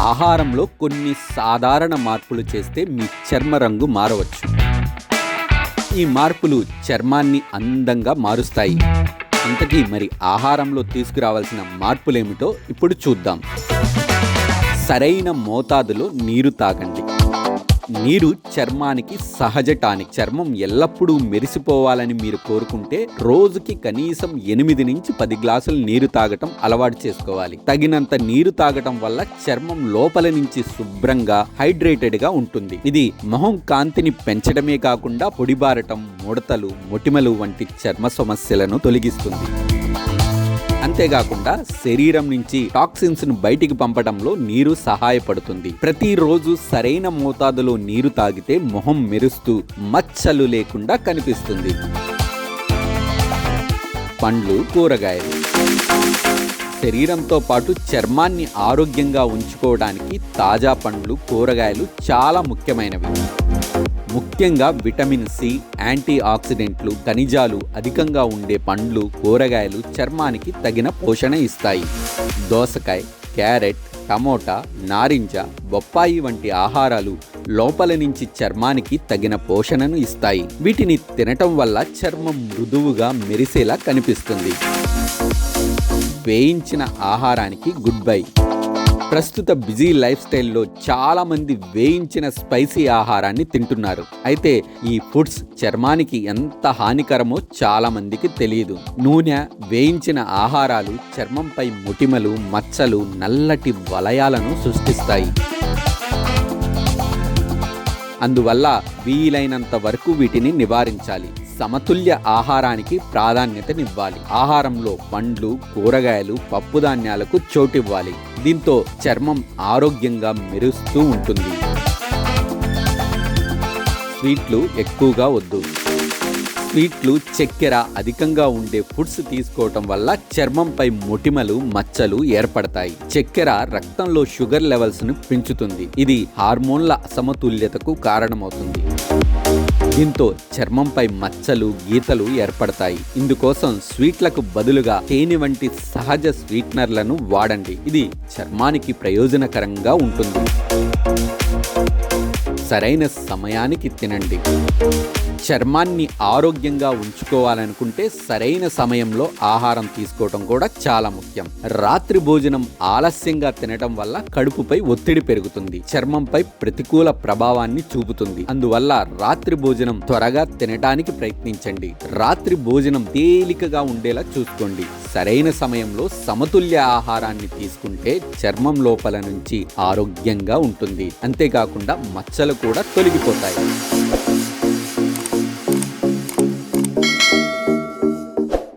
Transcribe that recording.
ఆహారంలో కొన్ని సాధారణ మార్పులు చేస్తే మీ చర్మ రంగు మారవచ్చు. ఈ మార్పులు చర్మాన్ని అందంగా మారుస్తాయి. ఇంతకీ మరి ఆహారంలో తీసుకురావాల్సిన మార్పులేమిటో ఇప్పుడు చూద్దాం. సరైన మోతాదులో నీరు తాగండి. నీరు చర్మానికి సహజ టానిక్. చర్మం ఎల్లప్పుడూ మెరిసిపోవాలని మీరు కోరుకుంటే రోజుకి కనీసం 8 నుంచి 10 గ్లాసులు నీరు తాగటం అలవాటు చేసుకోవాలి. తగినంత నీరు తాగటం వల్ల చర్మం లోపల నుంచి శుభ్రంగా హైడ్రేటెడ్ గా ఉంటుంది. ఇది మొహం కాంతిని పెంచడమే కాకుండా పొడిబారటం, ముడతలు, మొటిమలు వంటి చర్మ సమస్యలను తొలగిస్తుంది. అంతేకాకుండా శరీరం నుంచి టాక్సిన్స్ ను బయటికి పంపడంలో నీరు సహాయపడుతుంది. ప్రతిరోజు సరైన మోతాదులో నీరు తాగితే మొహం మెరుస్తూ మచ్చలు లేకుండా కనిపిస్తుంది. పండ్లు, కూరగాయలు శరీరంతో పాటు చర్మాన్ని ఆరోగ్యంగా ఉంచుకోవడానికి తాజా పండ్లు, కూరగాయలు చాలా ముఖ్యమైనవి. ముఖ్యంగా విటమిన్ సి, యాంటీ ఆక్సిడెంట్లు, ఖనిజాలు అధికంగా ఉండే పండ్లు, కూరగాయలు చర్మానికి తగిన పోషణ ఇస్తాయి. దోసకాయ, క్యారెట్, టమోటా, నారింజ, బొప్పాయి వంటి ఆహారాలు లోపల నుంచి చర్మానికి తగిన పోషణను ఇస్తాయి. వీటిని తినటం వల్ల చర్మం మృదువుగా మెరిసేలా కనిపిస్తుంది. వేయించిన ఆహారానికి గుడ్ బై. ప్రస్తుత బిజీ లైఫ్ స్టైల్లో చాలా మంది వేయించిన స్పైసీ ఆహారాన్ని తింటున్నారు. అయితే ఈ ఫుడ్స్ చర్మానికి ఎంత హానికరమో చాలా మందికి తెలియదు. నూనె, వేయించిన ఆహారాలు చర్మంపై మొటిమలు, మచ్చలు, నల్లటి వలయాలను సృష్టిస్తాయి. అందువల్ల వీలైనంత వరకు వీటిని నివారించాలి. సమతుల్య ఆహారానికి ప్రాధాన్యతనివ్వాలి. ఆహారంలో పండ్లు, కూరగాయలు, పప్పుధాన్యాలకు చోటివ్వాలి. దీంతో చర్మం ఆరోగ్యంగా మెరుస్తూ ఉంటుంది. స్వీట్లు ఎక్కువగా వద్దు. స్వీట్లు, చక్కెర అధికంగా ఉండే ఫుడ్స్ తీసుకోవటం వల్ల చర్మంపై మొటిమలు, మచ్చలు ఏర్పడతాయి. చక్కెర రక్తంలో షుగర్ లెవెల్స్ ను పెంచుతుంది. ఇది హార్మోన్ల అసమతుల్యతకు కారణమవుతుంది. దీంతో చర్మంపై మచ్చలు, గీతలు ఏర్పడతాయి. ఇందుకోసం స్వీట్లకు బదులుగా తేనె వంటి సహజ స్వీట్నర్లను వాడండి. ఇది చర్మానికి ప్రయోజనకరంగా ఉంటుంది. సరైన సమయానికి తినండి. చర్మాన్ని ఆరోగ్యంగా ఉంచుకోవాలనుకుంటే సరైన సమయంలో ఆహారం తీసుకోవటం కూడా చాలా ముఖ్యం. రాత్రి భోజనం ఆలస్యంగా తినటం వల్ల కడుపుపై ఒత్తిడి పెరుగుతుంది, చర్మంపై ప్రతికూల ప్రభావాన్ని చూపుతుంది. అందువల్ల రాత్రి భోజనం త్వరగా తినటానికి ప్రయత్నించండి. రాత్రి భోజనం తేలికగా ఉండేలా చూసుకోండి. సరైన సమయంలో సమతుల్య ఆహారాన్ని తీసుకుంటే చర్మం లోపల నుంచి ఆరోగ్యంగా ఉంటుంది. అంతేకాకుండా మచ్చలు కూడా తొలగిపోతాయి.